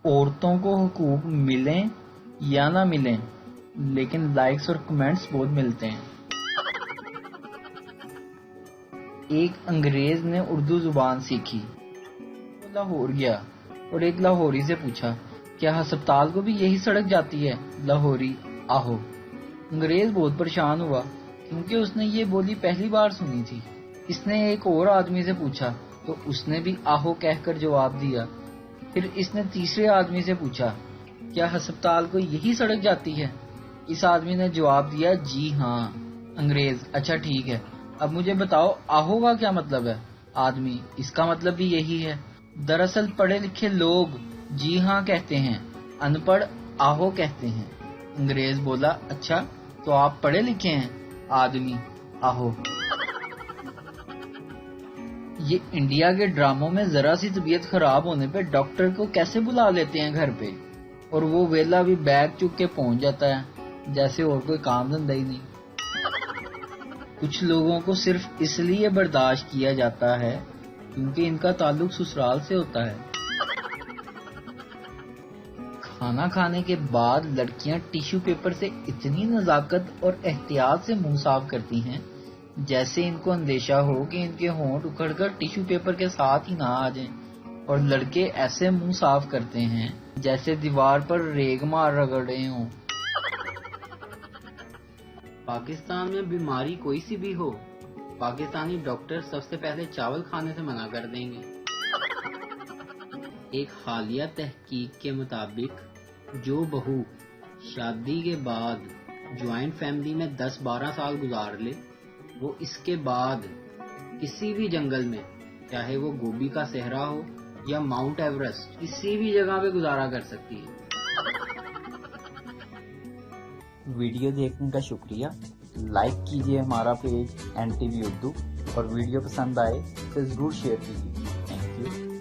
عورتوں کو حقوق ملیں یا نہ ملیں لیکن لائکس اور کمنٹس بہت ملتے ہیں۔ ایک انگریز نے اردو زبان سیکھی، وہ لاہور گیا اور ایک لاہوری سے پوچھا کیا ہسپتال کو بھی یہی سڑک جاتی ہے؟ لاہوری آہو۔ انگریز بہت پریشان ہوا کیونکہ اس نے یہ بولی پہلی بار سنی تھی۔ اس نے ایک اور آدمی سے پوچھا تو اس نے بھی آہو کہہ کر جواب دیا۔ پھر اس نے تیسرے آدمی سے پوچھا کیا ہسپتال کو یہی سڑک جاتی ہے؟ اس آدمی نے جواب دیا جی ہاں۔ انگریز اچھا ٹھیک ہے، اب مجھے بتاؤ آہو کا کیا مطلب ہے؟ آدمی اس کا مطلب بھی یہی ہے۔ دراصل پڑھے لکھے لوگ جی ہاں کہتے ہیں، ان پڑھ آہو کہتے ہیں۔ انگریز بولا اچھا تو آپ پڑھے لکھے ہیں؟ آدمی آہو۔ یہ انڈیا کے ڈراموں میں ذرا سی طبیعت خراب ہونے پہ ڈاکٹر کو کیسے بلا لیتے ہیں گھر پہ، اور وہ ویلا بھی بیگ چک کے پہنچ جاتا ہے جیسے اور کوئی کام دھندا ہی نہیں۔ کچھ لوگوں کو صرف اس لیے برداشت کیا جاتا ہے کیونکہ ان کا تعلق سسرال سے ہوتا ہے۔ کھانا کھانے کے بعد لڑکیاں ٹیشو پیپر سے اتنی نزاکت اور احتیاط سے منہ صاف کرتی ہیں جیسے ان کو اندیشہ ہو کہ ان کے ہونٹ اکھڑ کر ٹیشو پیپر کے ساتھ ہی نہ آ جائیں، اور لڑکے ایسے منہ صاف کرتے ہیں جیسے دیوار پر ریگ مار رگڑ رہے ہوں۔ پاکستان میں بیماری کوئی سی بھی ہو، پاکستانی ڈاکٹر سب سے پہلے چاول کھانے سے منع کر دیں گے۔ ایک حالیہ تحقیق کے مطابق جو بہو شادی کے بعد جوائنٹ فیملی میں 10-12 سال گزار لے، وہ اس کے بعد کسی بھی جنگل میں، چاہے وہ گوبی کا صحرا ہو یا ماؤنٹ ایورسٹ، کسی بھی جگہ پہ گزارا کر سکتی ہے۔ ویڈیو دیکھنے کا شکریہ۔ لائک کیجیے ہمارا پیج NTV اردو، اور ویڈیو پسند آئے تو ضرور شیئر کیجیے۔ Thank you.